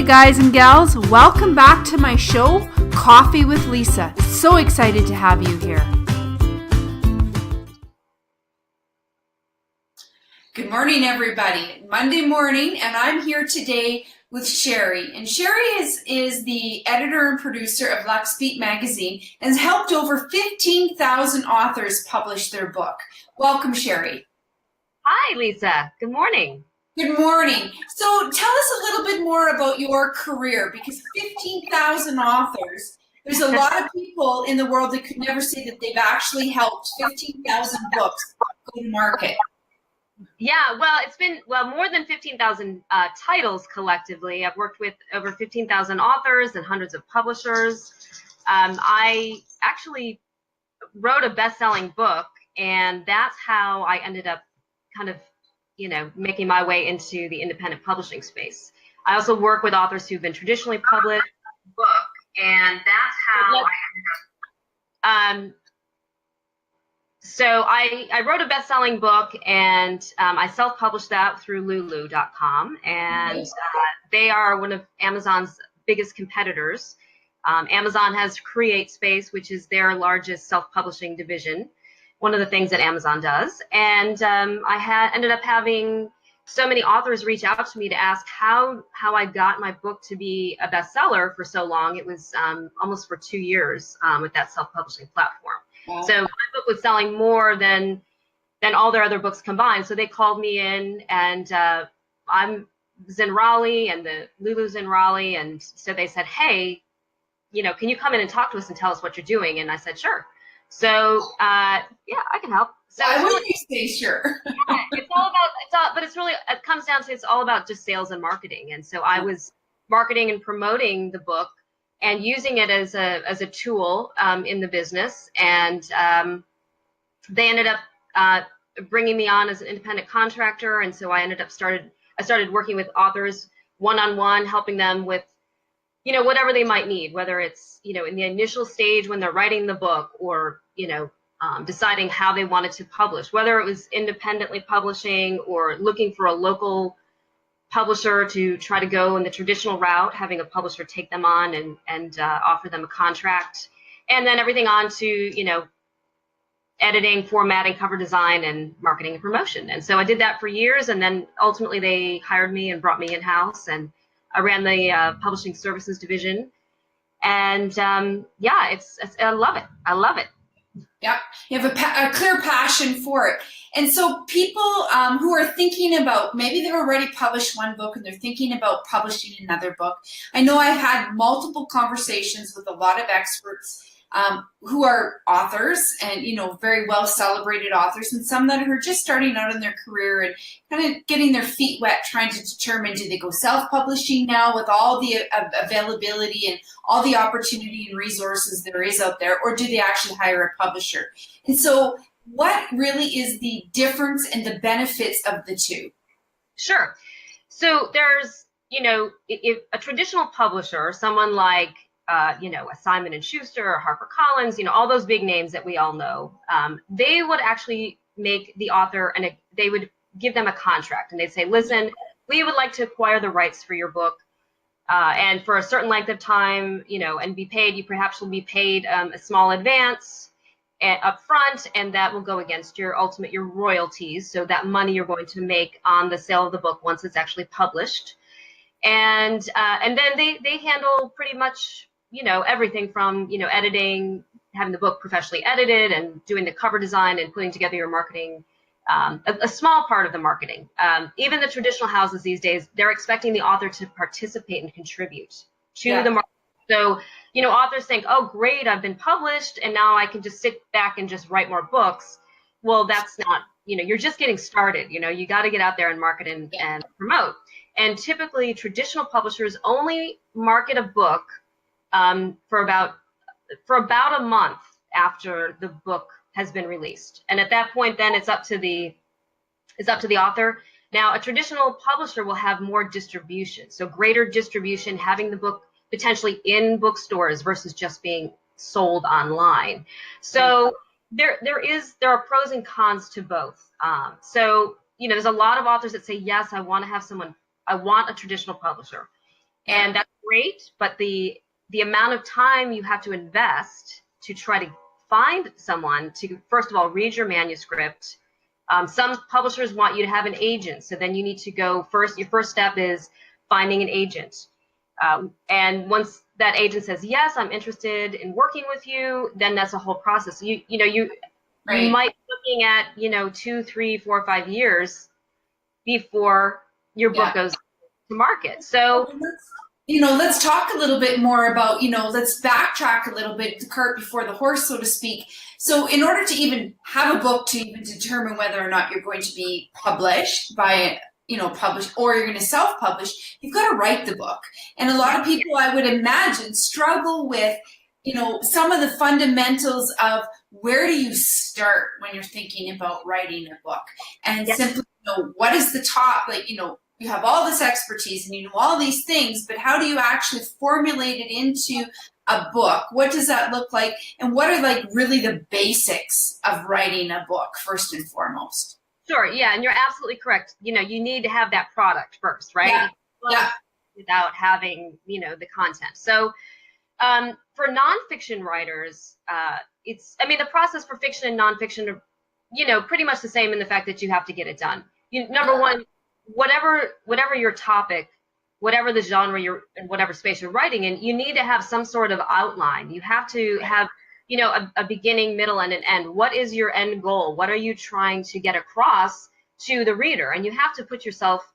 Hey guys and gals, welcome back to my show, Coffee with Lisa. So excited to have you here. Good morning, everybody. Monday morning, and I'm here today with Sherrie. And Sherrie is the editor and producer of Luxe Beat Magazine and has helped over 15,000 authors publish their book. Welcome, Sherrie. Hi, Lisa. Good morning. Good morning. So tell us a little bit more about your career, because 15,000 authors, there's a lot of people in the world that could never say that they've actually helped 15,000 books go to market. Yeah, well, it's been more than 15,000 titles collectively. I've worked with over 15,000 authors and hundreds of publishers. I actually wrote a best-selling book, and that's how I ended up kind of making my way into the independent publishing space. I also work with authors who've been traditionally published book, and that's how I ended up. So I wrote a best-selling book, and I self-published that through Lulu.com, and they are one of Amazon's biggest competitors. Amazon has CreateSpace, which is their largest self-publishing division. One of the things that Amazon does. And I ended up having so many authors reach out to me to ask how I got my book to be a bestseller for so long. It was almost for 2 years with that self-publishing platform. Wow. So my book was selling more than all their other books combined. So they called me in, and I'm in Raleigh, and the Lulu's in Raleigh. And so they said, hey, can you come in and talk to us and tell us what you're doing? And I said, sure. So, yeah, I can help. So why would you say sure? Yeah, it comes down to, it's all about just sales and marketing. And so I was marketing and promoting the book and using it as a tool in the business. And they ended up bringing me on as an independent contractor. And so I started working with authors one-on-one, helping them with whatever they might need, whether it's, in the initial stage when they're writing the book, or, deciding how they wanted to publish, whether it was independently publishing or looking for a local publisher to try to go in the traditional route, having a publisher take them on and offer them a contract, and then everything on to, editing, formatting, cover design, and marketing and promotion. And so I did that for years, and then ultimately they hired me and brought me in-house, and I ran the publishing services division, and yeah, I love it. I love it. Yeah, you have a clear passion for it. And so people who are thinking about, maybe they've already published one book and they're thinking about publishing another book. I know I've had multiple conversations with a lot of experts who are authors and, very well celebrated authors, and some that are just starting out in their career and kind of getting their feet wet, trying to determine, do they go self-publishing now with all the availability and all the opportunity and resources there is out there, or do they actually hire a publisher? And so what really is the difference and the benefits of the two? Sure. So there's, if a traditional publisher, someone like a Simon & Schuster or HarperCollins, all those big names that we all know, they would actually make the author, and they would give them a contract, and they'd say, listen, we would like to acquire the rights for your book, and for a certain length of time, and be paid, you perhaps will be paid a small advance up front, and that will go against your royalties, so that money you're going to make on the sale of the book once it's actually published. And then they handle pretty much everything from editing, having the book professionally edited, and doing the cover design and putting together your marketing, a small part of the marketing. Even the traditional houses these days, they're expecting the author to participate and contribute to the marketing. So authors think, oh great, I've been published and now I can just sit back and just write more books. Well, that's not, you're just getting started. You got to get out there and market and promote. And typically traditional publishers only market a book for about a month after the book has been released. And at that point, then it's up to the author. Now, a traditional publisher will have more distribution, so greater distribution, having the book potentially in bookstores versus just being sold online. So there are pros and cons to both. So there's a lot of authors that say, yes, I want a traditional publisher. And that's great, but the amount of time you have to invest to try to find someone to, first of all, read your manuscript. Some publishers want you to have an agent, so then you need to go first. Your first step is finding an agent. And once that agent says, yes, I'm interested in working with you, then that's a whole process. You might be looking at, 2, 3, 4, 5 years before your book goes to market. So, let's talk a little bit more about, let's backtrack a little bit, the cart before the horse, so to speak. So in order to even have a book, to even determine whether or not you're going to be published by published, or you're going to self-publish, you've got to write the book. And a lot of people, I would imagine, struggle with, some of the fundamentals of where do you start when you're thinking about writing a book, and simply, what is the top, you have all this expertise and you know all these things, but how do you actually formulate it into a book? What does that look like? And what are really the basics of writing a book, first and foremost? Sure. Yeah. And you're absolutely correct. You need to have that product first, right? Yeah. Without having, the content. So for nonfiction writers, the process for fiction and nonfiction are, pretty much the same in the fact that you have to get it done. Number one, whatever your topic, whatever the genre you're in, whatever space you're writing in, you need to have some sort of outline. You have to have, a beginning, middle, and an end. What is your end goal? What are you trying to get across to the reader? And you have to put yourself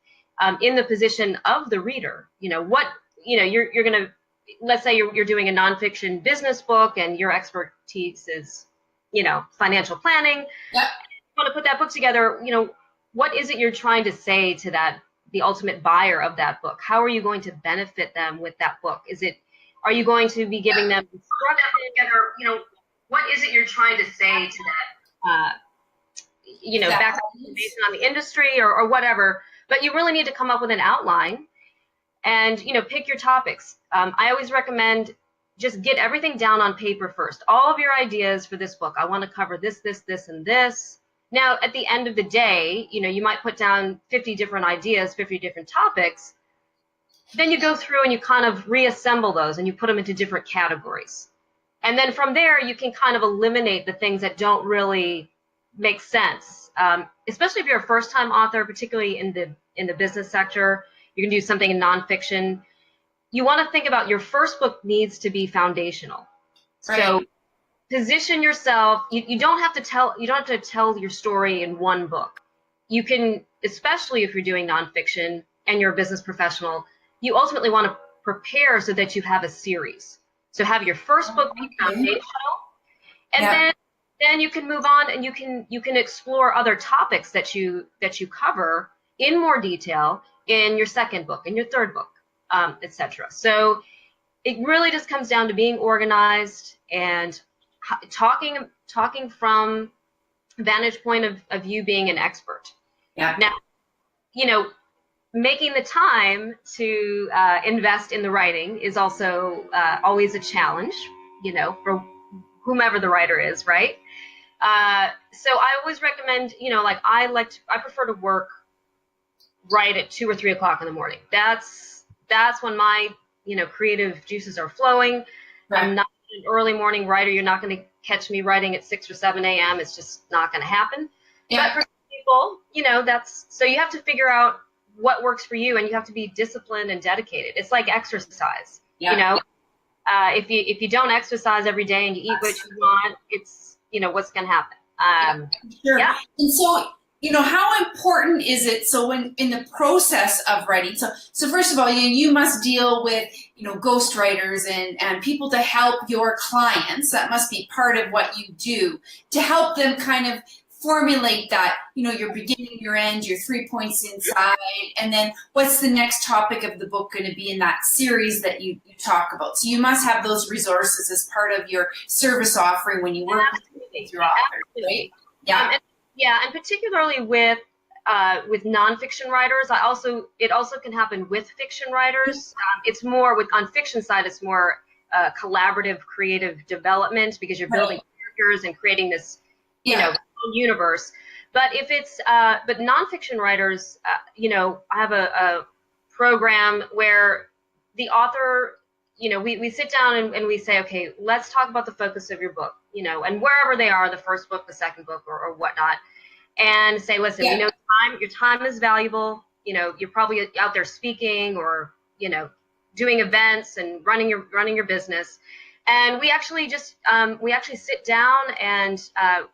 in the position of the reader. You're going to, let's say you're doing a nonfiction business book and your expertise is, financial planning. Yep. You want to put that book together, what is it you're trying to say to the ultimate buyer of that book? How are you going to benefit them with that book? Are you going to be giving them instruction? What is it you're trying to say to that, background information on the industry or whatever? But you really need to come up with an outline and, pick your topics. I always recommend just get everything down on paper first. All of your ideas for this book. I want to cover this, this, this, and this. Now, at the end of the day, you might put down 50 different ideas, 50 different topics. Then you go through and you kind of reassemble those and you put them into different categories. And then from there, you can kind of eliminate the things that don't really make sense. Especially if you're a first-time author, particularly in the business sector, you can do something in nonfiction. You want to think about your first book needs to be foundational. Right. So position yourself. You don't have to tell your story in one book. You can, especially if you're doing nonfiction and you're a business professional, you ultimately want to prepare so that you have a series. So have your first book be foundational, and then you can move on and you can explore other topics that you cover in more detail in your second book, in your third book, etc. So it really just comes down to being organized and talking from vantage point of you being an expert. Yeah. Now, making the time to invest in the writing is also always a challenge, for whomever the writer is, right? So I always recommend, I prefer to work right at 2 or 3 o'clock in the morning. That's when my, creative juices are flowing. Right. I'm not an early morning writer. You're not going to catch me writing at 6 or 7 a.m. It's just not going to happen. Yeah. But for some people, so you have to figure out what works for you, and you have to be disciplined and dedicated. It's like exercise. Yeah. If you don't exercise every day and you eat what you want, it's, what's going to happen. Sure. Yeah. And so, how important is it? So when in the process of writing, so first of all, you must deal with, ghostwriters and people to help your clients. That must be part of what you do to help them kind of formulate that, your beginning, your end, your 3 points inside, and then what's the next topic of the book going to be in that series that you talk about. So you must have those resources as part of your service offering when you work with your authors, right? Yeah. And particularly with nonfiction writers, it also can happen with fiction writers. It's more on fiction side, it's more collaborative, creative development because you're building characters and creating this, universe. But if it's but nonfiction writers, I have a program where the author, we sit down and we say, okay, let's talk about the focus of your book, and wherever they are, the first book, the second book, or whatnot, and say, listen, we know your time is valuable. You're probably out there speaking or, doing events and running your business. And we actually sit down and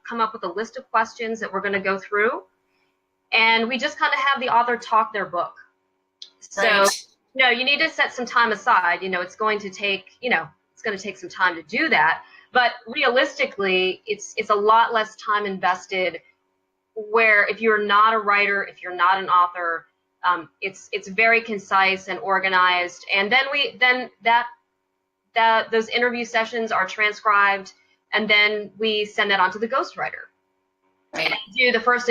come up with a list of questions that we're going to go through. And we just kind of have the author talk their book. So, right. You need to set some time aside. It's going to take, some time to do that. But realistically, it's a lot less time invested, where if you're not a writer, if you're not an author, it's very concise and organized. And then those interview sessions are transcribed, and then we send that on to the ghostwriter. Right. And do the first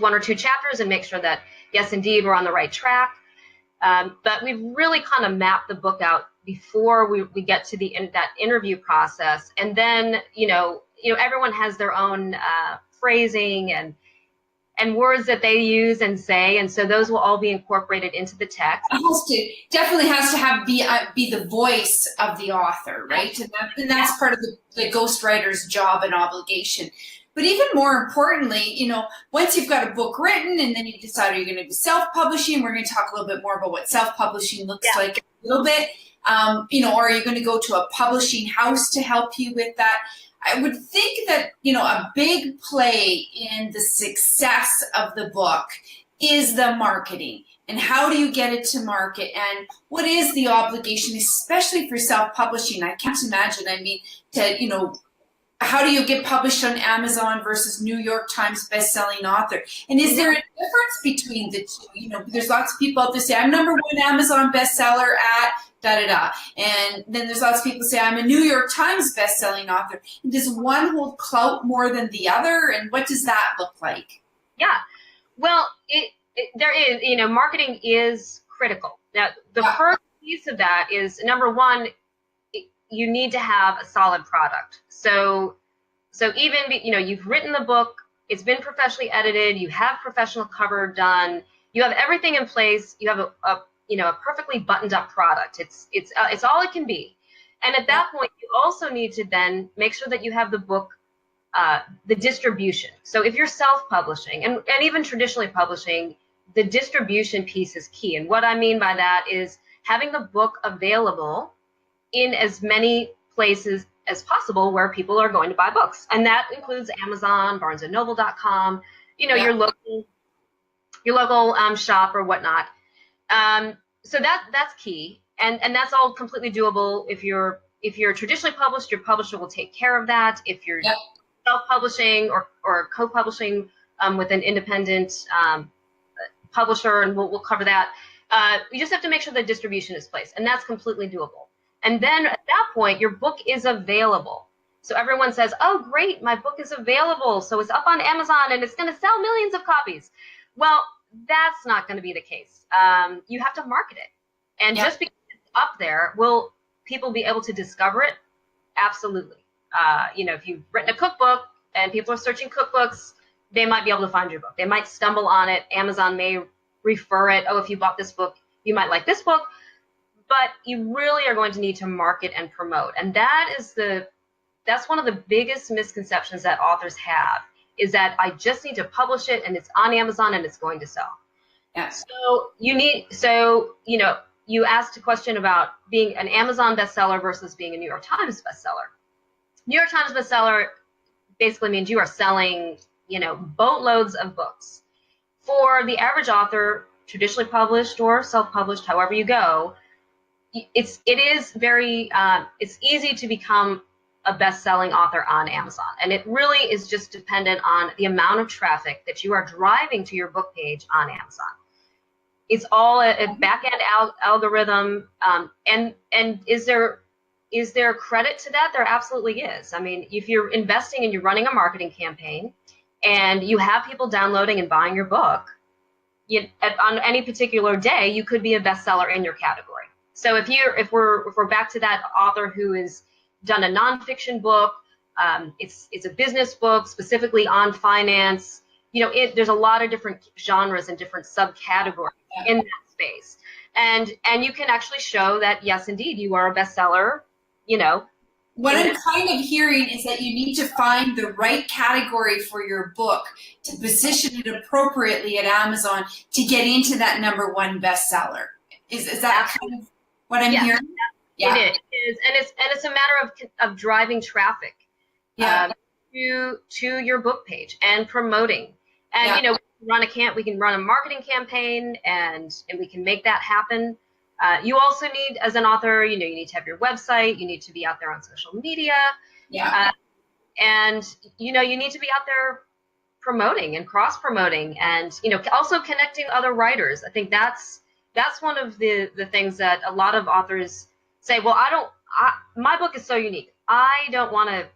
1 or 2 chapters and make sure that, yes, indeed, we're on the right track. But we've really kind of mapped the book out before we get to that interview process. And then, everyone has their own phrasing and words that they use and say, and so those will all be incorporated into the text. Definitely has to be the voice of the author, right? And that's part of the ghostwriter's job and obligation. But even more importantly, once you've got a book written and then you decide you're going to do self-publishing, we're going to talk a little bit more about what self-publishing looks like a little bit. Or are you going to go to a publishing house to help you with that? I would think that, a big play in the success of the book is the marketing. And how do you get it to market? And what is the obligation, especially for self-publishing? I can't imagine, how do you get published on Amazon versus New York Times bestselling author? And is there a difference between the two? There's lots of people out there say, I'm #1 Amazon bestseller at da-da-da. And then there's lots of people say, I'm a New York Times bestselling author. And does one hold clout more than the other? And what does that look like? Yeah. Well, there is, marketing is critical. Now, the first piece of that is, #1, you need to have a solid product. So even, you've written the book, it's been professionally edited, you have professional cover done, you have everything in place, you have a perfectly buttoned up product. It's all it can be. And at that point, you also need to then make sure that you have the book, the distribution. So if you're self-publishing and even traditionally publishing, the distribution piece is key. And what I mean by that is having the book available in as many places as possible where people are going to buy books. And that includes Amazon, barnesandnoble.com, your local shop or whatnot. So that's key. And that's all completely doable. If you're traditionally published, your publisher will take care of that. If you're self-publishing or co-publishing with an independent publisher, and we'll cover that. You just have to make sure the distribution is placed, and that's completely doable. And then at that point, your book is available. So everyone says, oh, great, my book is available. So it's up on Amazon and it's going to sell millions of copies. Well, that's not going to be the case. You have to market it. And just because it's up there, will people be able to discover it? Absolutely. If you've written a cookbook and people are searching cookbooks, they might be able to find your book. They might stumble on it. Amazon may refer it. Oh, if you bought this book, you might like this book. But you really are going to need to market and promote. And that's one of the biggest misconceptions that authors have, is that I just need to publish it and it's on Amazon and it's going to sell. Yeah. So you asked a question about being an Amazon bestseller versus being a New York Times bestseller. New York Times bestseller basically means you are selling, boatloads of books. For the average author, traditionally published or self-published, however you go, it's easy to become a best-selling author on Amazon. And it really is just dependent on the amount of traffic that you are driving to your book page on Amazon. It's all a back-end algorithm. And is there credit to that? There absolutely is. I mean, if you're investing and you're running a marketing campaign and you have people downloading and buying your book, on any particular day, you could be a bestseller in your category. So if we're back to that author who has done a nonfiction book, it's a business book specifically on finance. There's a lot of different genres and different subcategories in that space. And you can actually show that, yes, indeed, you are a bestseller, you know. What I'm kind of hearing is that you need to find the right category for your book to position it appropriately at Amazon to get into that #1 bestseller. Is that kind of what I'm hearing? Yeah. It is, and it's a matter of driving traffic to your book page and promoting. And you know, we can run a marketing campaign, and we can make that happen. You also need, as an author, you know, you need to have your website, you need to be out there on social media, and you know, you need to be out there promoting and cross promoting, and you know, also connecting other writers. I think that's one of the things that a lot of authors say. Well, my book is so unique. I don't want to,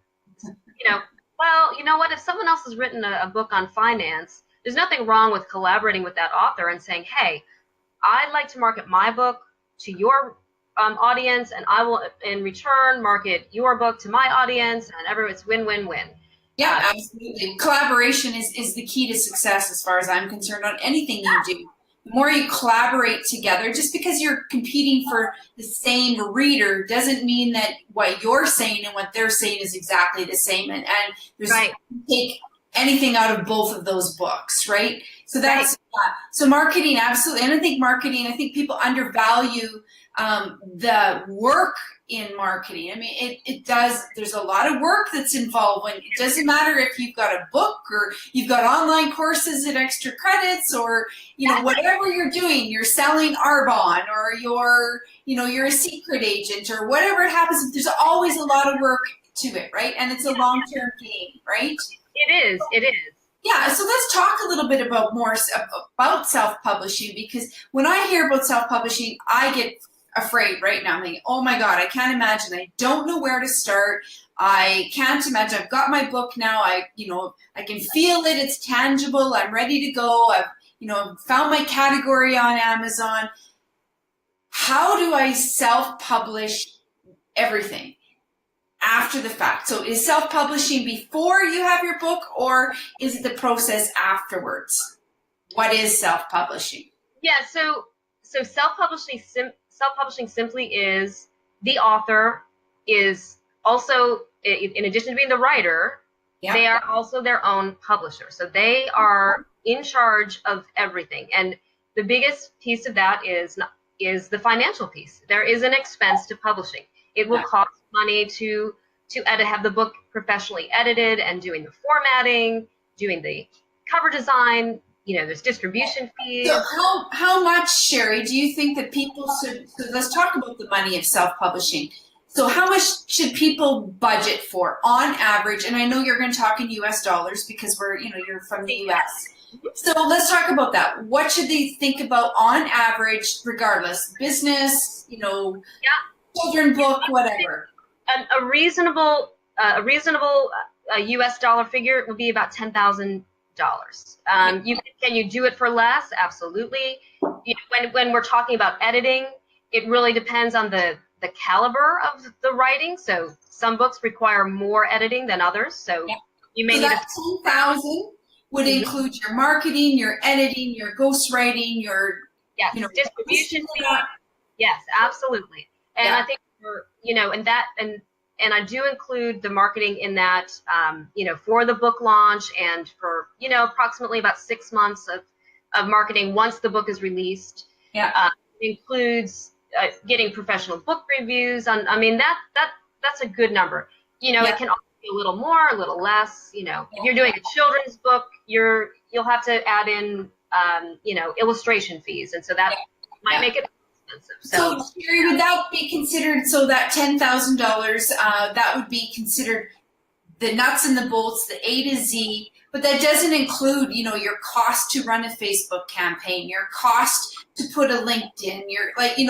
you know. Well, you know what? If someone else has written a book on finance, there's nothing wrong with collaborating with that author and saying, hey, I'd like to market my book to your audience, and I will in return market your book to my audience, and it's win-win-win. Yeah, absolutely. Collaboration is the key to success as far as I'm concerned on anything you do. The more you collaborate together, just because you're competing for the same reader doesn't mean that what you're saying and what they're saying is exactly the same. And there's take anything out of both of those books, right? So that's so marketing, absolutely. And I think people undervalue the work in marketing. I mean, it does. There's a lot of work that's involved. When it doesn't matter if you've got a book or you've got online courses at extra credits, or you know, whatever you're doing, you're selling Arbonne, or you're a secret agent, or whatever it happens. There's always a lot of work to it, right? And it's a long-term game, right? It is. Yeah, so let's talk a little bit about self-publishing, because when I hear about self-publishing, I get afraid right now. I'm thinking, oh my God, I can't imagine. I don't know where to start. I can't imagine. I've got my book now. I can feel it. It's tangible. I'm ready to go. I've found my category on Amazon. How do I self-publish everything after the fact? So is self-publishing before you have your book, or is it the process afterwards? What is self-publishing? Yeah, so self-publishing simply is the author is also, in addition to being the writer, they are also their own publisher. So they are in charge of everything. And the biggest piece of that is the financial piece. There is an expense to publishing. It will cost money to have the book professionally edited, and doing the formatting, doing the cover design. You know, there's distribution fees. So how much, Sherrie, do you think that people should, so let's talk about the money of self-publishing. So how much should people budget for on average? And I know you're going to talk in US dollars because you're from the US. So let's talk about that. What should they think about on average, regardless, business, children book, whatever? A reasonable US dollar figure would be about $10,000. Can you do it for less? Absolutely. When we're talking about editing, it really depends on the caliber of the writing. So some books require more editing than others. So you may need that $10,000 would include your marketing, your editing, your ghostwriting, your distribution fee. Yes, absolutely. And I think and I do include the marketing in that, for the book launch, and for, approximately about 6 months of marketing once the book is released. It includes getting professional book reviews. That's a good number. It can also be a little more, a little less. If you're doing a children's book, you'll have to add in, illustration fees. And so that might make it So, Sherrie, would that be considered, so that $10,000, that would be considered the nuts and the bolts, the A to Z, but that doesn't include, your cost to run a Facebook campaign, your cost to put a LinkedIn,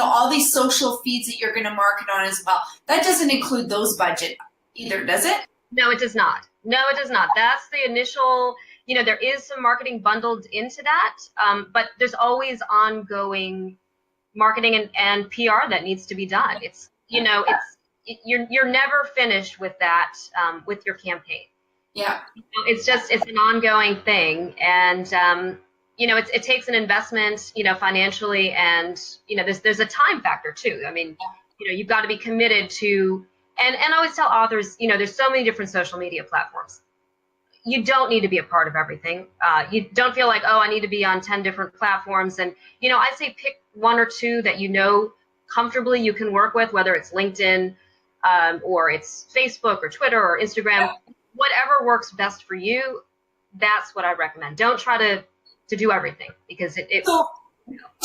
all these social feeds that you're going to market on as well. That doesn't include those budget either, does it? No, it does not. That's the initial, there is some marketing bundled into that, but there's always ongoing marketing and PR that needs to be done. It's you're never finished with that, with your campaign. Yeah. It's an ongoing thing, and it takes an investment, financially, and there's a time factor too. I mean, you've got to be committed to, and I always tell authors, there's so many different social media platforms. You don't need to be a part of everything. You don't feel like, oh, I need to be on 10 different platforms. And, I say pick one or two that comfortably you can work with, whether it's LinkedIn, or it's Facebook or Twitter or Instagram, whatever works best for you. That's what I recommend. Don't try to do everything, because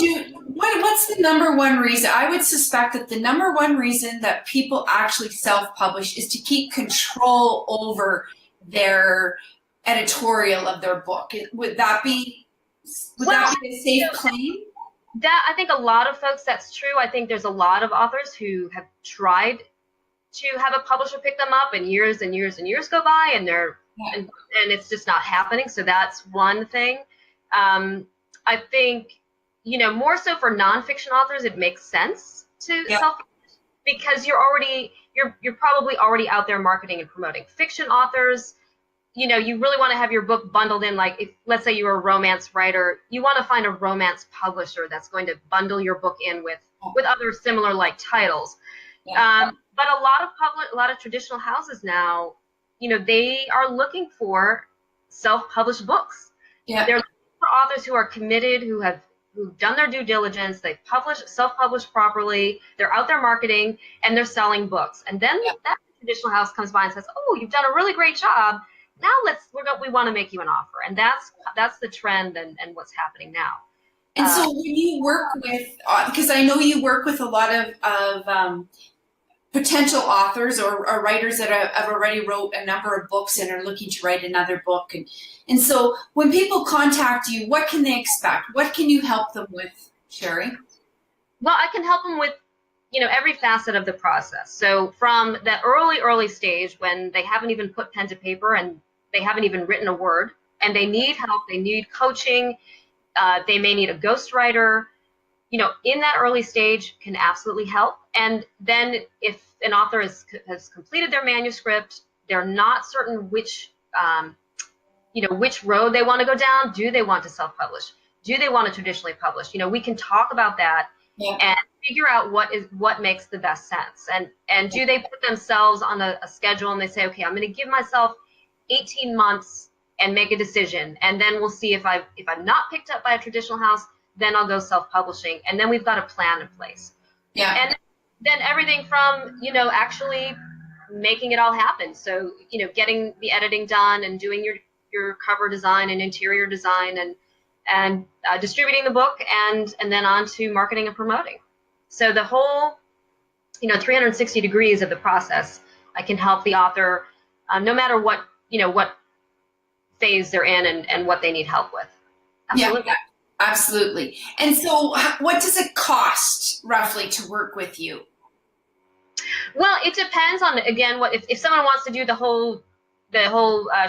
what's the number one reason? I would suspect that the number one reason that people actually self-publish is to keep control over their editorial of their book. Would that be a safe claim? That, I think a lot of folks, that's true. I think there's a lot of authors who have tried to have a publisher pick them up, and years and years and years go by, and and it's just not happening. So that's one thing. I think, more so for nonfiction authors, it makes sense to self-publish, because you're probably already out there marketing and promoting. Fiction authors, you really want to have your book bundled in. Like, if, let's say you're a romance writer, you want to find a romance publisher that's going to bundle your book in with other similar like titles. But a lot of traditional houses now, they are looking for self-published books. Yeah. They're looking for authors who are committed, who've done their due diligence, they've self-published properly, they're out there marketing, and they're selling books. And then that traditional house comes by and says, "Oh, you've done a really great job. Now we want to make you an offer." And that's the trend and what's happening now. And so when you work with, because I know you work with a lot of potential authors or writers that have already wrote a number of books and are looking to write another book. And so when people contact you, what can they expect? What can you help them with, Sherrie? Well, I can help them with, every facet of the process. So from the early stage, when they haven't even put pen to paper and they haven't even written a word, and they need help, they need coaching, they may need a ghostwriter, in that early stage can absolutely help. And then if an author has completed their manuscript, they're not certain which road they want to go down. Do they want to self-publish? Do they want to traditionally publish? We can talk about that and figure out what makes the best sense. And do they put themselves on a schedule and they say, okay, I'm going to give myself 18 months and make a decision. And then we'll see if I'm not picked up by a traditional house, then I'll go self-publishing. And then we've got a plan in place. Yeah. And then everything from, actually making it all happen. So, getting the editing done and doing your cover design and interior design and distributing the book and then on to marketing and promoting. So the whole, 360 degrees of the process, I can help the author no matter what phase they're in and what they need help with. Absolutely. Yeah. Absolutely. And so what does it cost roughly to work with you? Well, it depends on, again, if someone wants to do the whole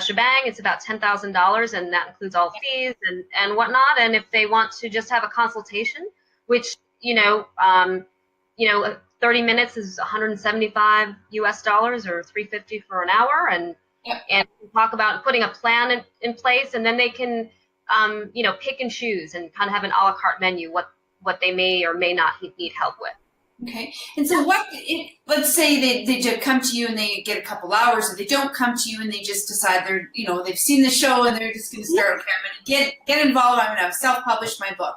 shebang, it's about $10,000, and that includes all fees and whatnot. And if they want to just have a consultation, which 30 minutes is $175 US or $350 for an hour, and talk about putting a plan in place, and then they can pick and choose and kind of have an a la carte menu, what they may or may not need help with. Okay. And so let's say they just come to you and they get a couple hours, or they don't come to you and they just decide they've seen the show and they're just going to start, okay, I'm going to get involved, I'm going to self-publish my book.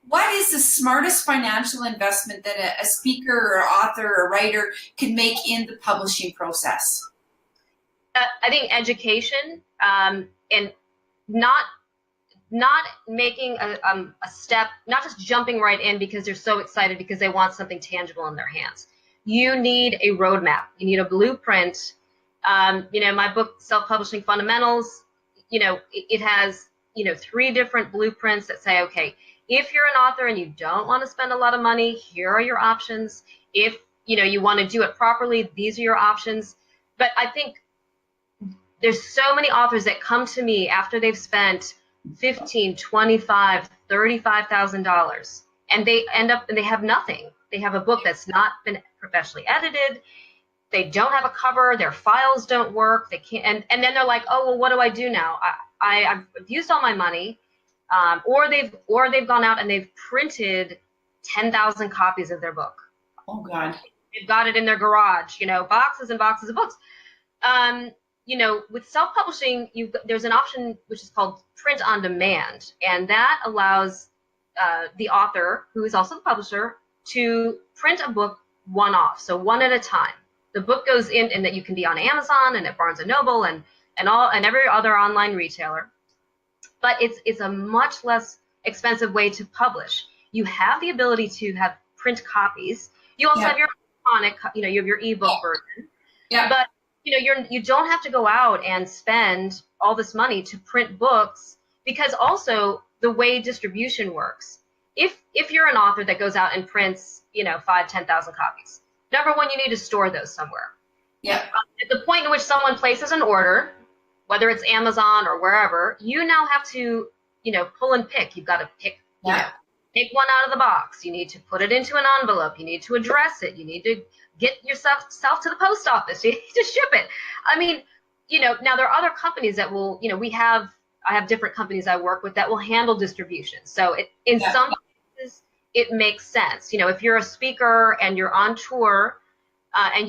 What is the smartest financial investment that a speaker or author or writer can make in the publishing process? I think education, and not making a step, not just jumping right in because they're so excited because they want something tangible in their hands. You need a roadmap. You need a blueprint. My book, Self-Publishing Fundamentals, it has, 3 different blueprints that say, okay, if you're an author and you don't want to spend a lot of money, here are your options. If, you want to do it properly, these are your options. But I think there's so many authors that come to me after they've spent $15,000, $25,000, $35,000, and they end up and they have nothing. They have a book that's not been professionally edited. They don't have a cover. Their files don't work. They can't. And then they're like, oh, well, what do I do now? I've used all my money. or they've gone out and they've printed 10,000 copies of their book. Oh God. They've got it in their garage, boxes and boxes of books. With self-publishing, there's an option which is called print on demand, and that allows the author, who is also the publisher, to print a book one-off, so one at a time. The book goes in, and that you can be on Amazon and at Barnes and Noble and every other online retailer. But it's a much less expensive way to publish. You have the ability to have print copies. You also have your electronic, you have your ebook version. Yeah. But you don't have to go out and spend all this money to print books, because also the way distribution works. If you're an author that goes out and prints, 5,000-10,000 copies, number one, you need to store those somewhere. Yeah. At the point in which someone places an order, whether it's Amazon or wherever, you now have to, pull and pick. You've got to pick, take one out of the box. You need to put it into an envelope. You need to address it. You need to get yourself to the post office. You need to ship it. I mean, now there are other companies that will, I have different companies I work with that will handle distribution. So in some cases, it makes sense. If you're a speaker and you're on tour, and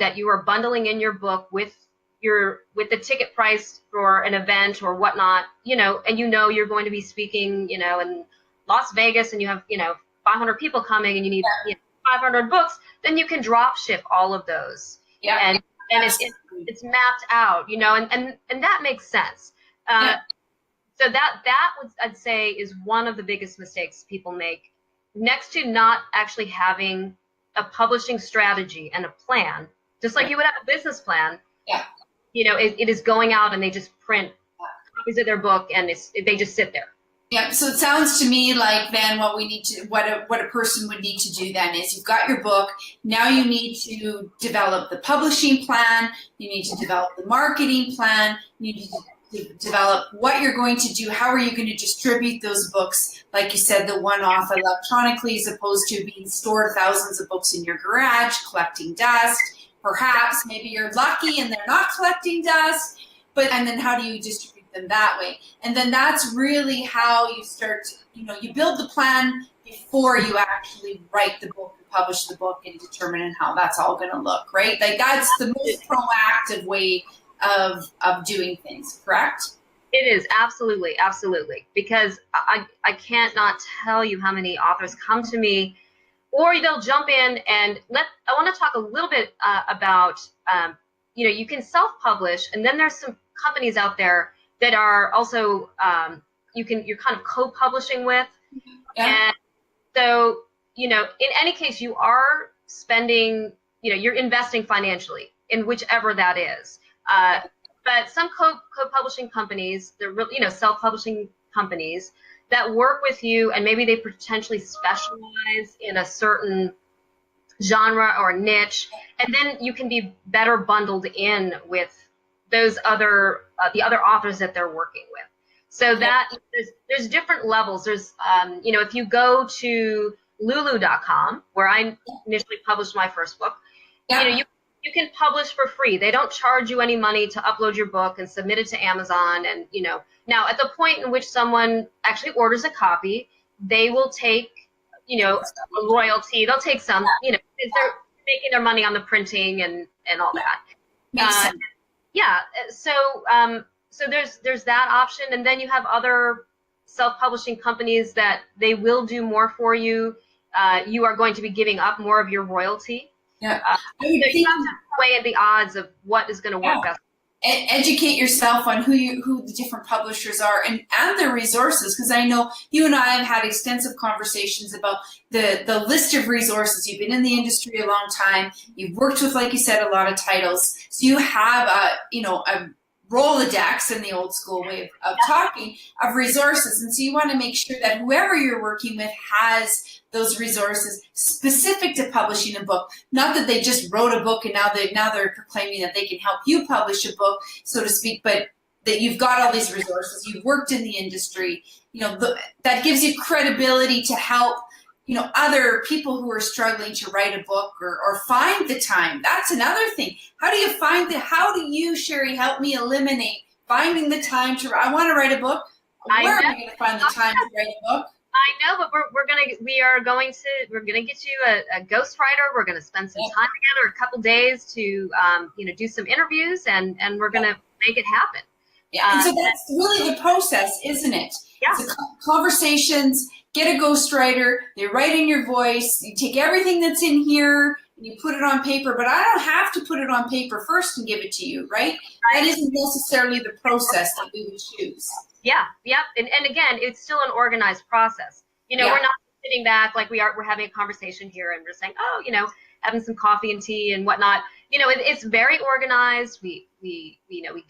that you are bundling in your book with the ticket price for an event or whatnot, and you're going to be speaking, in Las Vegas, and you have 500 people coming, and you need 500 books, then you can drop ship all of those. Yeah. And it's mapped out, and that makes sense. So that would, I'd say, is one of the biggest mistakes people make, next to not actually having a publishing strategy and a plan, just like you would have a business plan. Yeah. It is going out and they just print copies of their book, and they just sit there. Yeah. So it sounds to me like then what a person would need to do then is, you've got your book. Now you need to develop the publishing plan. You need to develop the marketing plan. You need to develop what you're going to do. How are you going to distribute those books? Like you said, the one-off electronically, as opposed to being stored thousands of books in your garage, collecting dust. Perhaps maybe you're lucky and they're not collecting dust, and then how do you distribute them that way? And then that's really how you start, you build the plan before you actually write the book and publish the book and determine how that's all going to look, right? Like that's the most proactive way of doing things, correct? It is, absolutely, because I can't not tell you how many authors come to me, or they'll jump in and I want to talk a little bit about, you can self-publish, and then there's some companies out there that are also, you're kind of co-publishing with. Yeah. And so, in any case, you are spending, you're investing financially in whichever that is. But some co-publishing companies, they're really, self-publishing companies that work with you, and maybe they potentially specialize in a certain genre or niche, and then you can be better bundled in with those the other authors that they're working with. So that there's different levels. There's, if you go to lulu.com, where I initially published my first book, you can publish for free. They don't charge you any money to upload your book and submit it to Amazon. And, now at the point in which someone actually orders a copy, they will take, a royalty. They'll take some, because they're making their money on the printing and all that. Makes sense. Yeah. So there's that option. And then you have other self-publishing companies that they will do more for you. You are going to be giving up more of your royalty. Yeah. So you have to weigh the odds of what is going to work best. Educate yourself on who the different publishers are and their resources, because I know you and I have had extensive conversations about the list of resources. You've been in the industry a long time. You've worked with, like you said, a lot of titles. So you have a Rolodex, in the old school way of talking, of resources. And so you want to make sure that whoever you're working with has those resources specific to publishing a book. Not that they just wrote a book and now they're proclaiming that they can help you publish a book, so to speak, but that you've got all these resources. You've worked in the industry. That gives you credibility to help other people who are struggling to write a book or find the time. That's another thing. How do you, Sherrie, help me eliminate finding the time I want to write a book. I Where know. am I going to find the time to write a book? I know, but we're gonna get you a ghostwriter. We're gonna spend some time together, a couple days to do some interviews, and we're gonna make it happen. Yeah, and so that's really the process, isn't it? Yeah. It's conversations, get a ghostwriter, they write in your voice, you take everything that's in here, and you put it on paper, but I don't have to put it on paper first and give it to you, right? That isn't necessarily the process that we would choose. Yeah, yep. And again, it's still an organized process. We're not sitting back like we're having a conversation here and we're saying, oh, having some coffee and tea and whatnot. It's very organized. We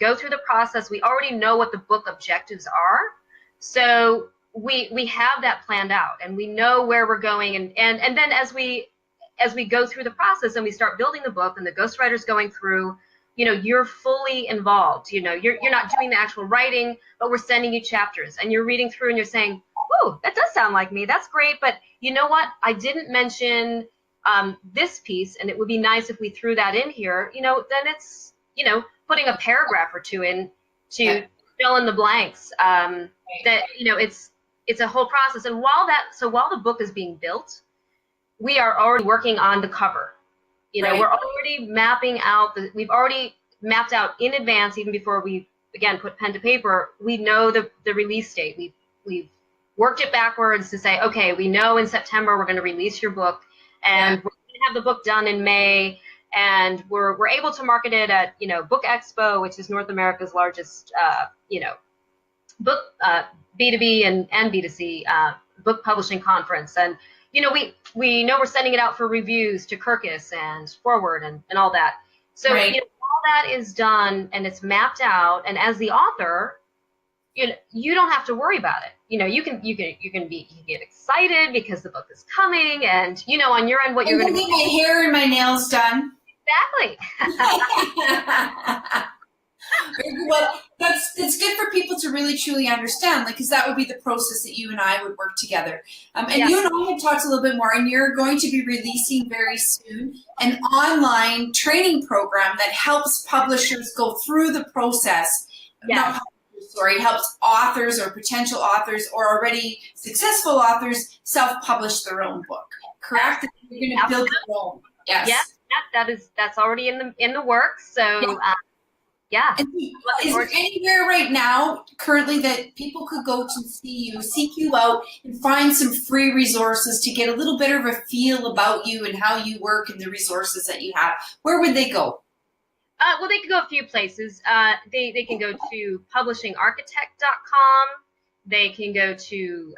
go through the process. We already know what the book objectives are. So we have that planned out and we know where we're going. And then as we go through the process and we start building the book and the ghostwriter's going through, you're fully involved. You're not doing the actual writing, but we're sending you chapters and you're reading through and you're saying, oh, that does sound like me. That's great. But you know what? I didn't mention this piece, and it would be nice if we threw that in here. Then it's, putting a paragraph or two in to fill in the blanks. That, it's a whole process. And while the book is being built, we are already working on the cover. We're already mapping out we've already mapped out in advance, even before we again put pen to paper. We know the release date. We've worked it backwards to say, okay, we know in September we're going to release your book, and we're going to have the book done in May, and we're able to market it at Book Expo, which is North America's largest book B2B and B2C book publishing conference. And we know we're sending it out for reviews to Kirkus and Forward and all that. So all that is done and it's mapped out. And as the author, you don't have to worry about it. You can get excited because the book is coming, and on your end what you're going to get my hair and my nails done. Exactly. Well, that's good for people to really truly understand, because that would be the process that you and I would work together. And you and I have talked a little bit more, and you're going to be releasing very soon an online training program that helps publishers go through the process. Helps authors or potential authors or already successful authors self-publish their own book. Correct? You're going to build your own. Yes. Yeah, that's already in the works. So. And is there anywhere right now currently that people could go to see you, seek you out, and find some free resources to get a little bit of a feel about you and how you work and the resources that you have? Where would they go? Well, they can go a few places. They can go to publishingarchitect.com. They can go to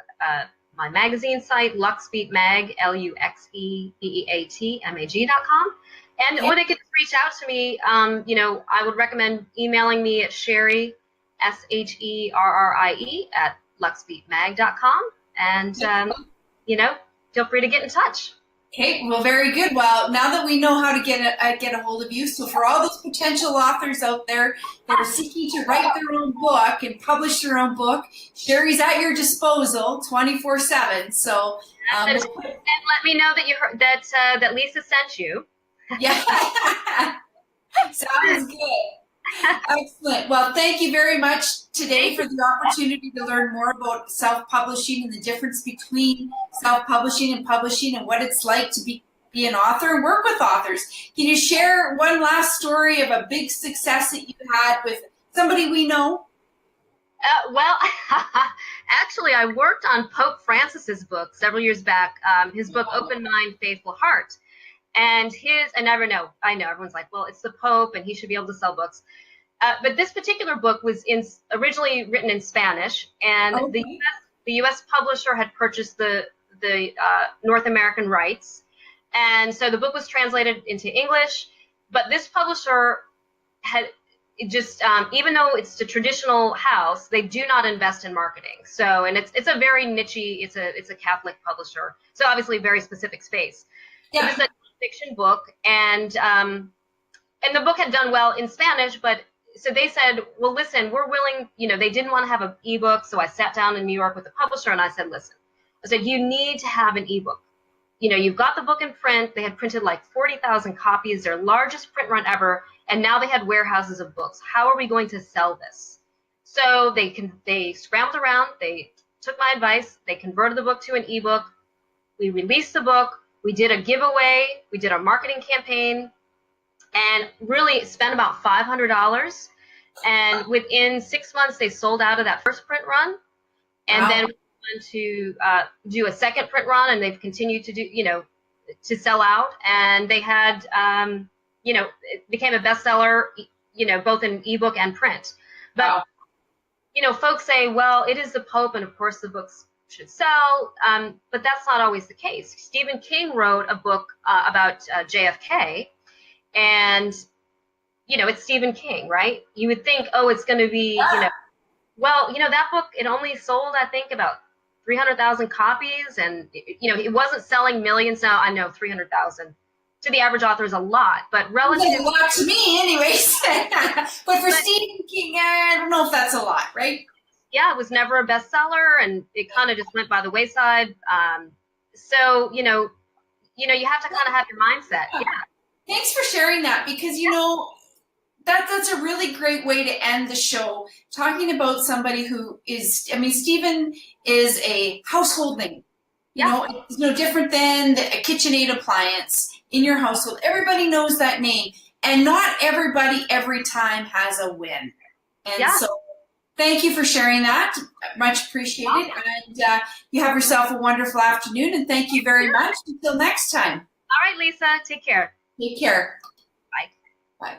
my magazine site, Luxe Beat Mag, LuxeBeatmag.com. Or they could reach out to me. I would recommend emailing me at Sherrie, Sherrie, at luxebeatmag.com. And, feel free to get in touch. Okay, well, very good. Well, now that we know how to get a hold of you, so for all those potential authors out there that are seeking to write their own book and publish their own book, Sherrie's at your disposal 24/7. So, and let me know that you heard that Lisa sent you. Yeah, sounds good. Excellent. Well, thank you very much today for the opportunity to learn more about self-publishing and the difference between self-publishing and publishing and what it's like to be an author and work with authors. Can you share one last story of a big success that you had with somebody we know? Well, actually, I worked on Pope Francis's book several years back, his book, Open Mind, Faithful Heart. And I never know. I know everyone's like, well, it's the Pope and he should be able to sell books. But this particular book was originally written in Spanish, and the U.S. publisher had purchased the North American rights. And so the book was translated into English, but this publisher had just, even though it's a traditional house, they do not invest in marketing. So, and it's a very niche-y, it's a Catholic publisher. So obviously a very specific space. Yeah. It was a fiction book, and the book had done well in Spanish, but so they said, well, listen, we're willing, they didn't want to have an ebook. So I sat down in New York with the publisher and I said, listen, you need to have an ebook. You've got the book in print. They had printed like 40,000 copies, their largest print run ever. And now they had warehouses of books. How are we going to sell this? So they scrambled around, they took my advice, they converted the book to an ebook. We released the book, we did a giveaway, we did a marketing campaign, and really spent about $500. And within 6 months, they sold out of that first print run. And then we went to do a second print run, and they've continued to do, to sell out. And they had, it became a bestseller, both in ebook and print. But, folks say, well, it is the Pope, and of course the books should sell. But that's not always the case. Stephen King wrote a book about JFK, and it's Stephen King, right? You would think, oh, it's going to be, well, that book, it only sold, I think, about 300,000 copies, and it wasn't selling millions. Now, I know 300,000 to the average author is a lot, but relatively, a lot to me, anyways. but for Stephen King, I don't know if that's a lot, right? Yeah, it was never a bestseller, and it kind of just went by the wayside. So you have to kind of have your mindset. Yeah. Thanks for sharing that, because that's a really great way to end the show, talking about somebody who is, Stephen is a household name. It's no different than a KitchenAid appliance in your household. Everybody knows that name, and not everybody every time has a win. And so thank you for sharing that. Much appreciated. And you have yourself a wonderful afternoon, and thank you very much. Until next time. All right, Lisa, take care. Take care. Bye. Bye.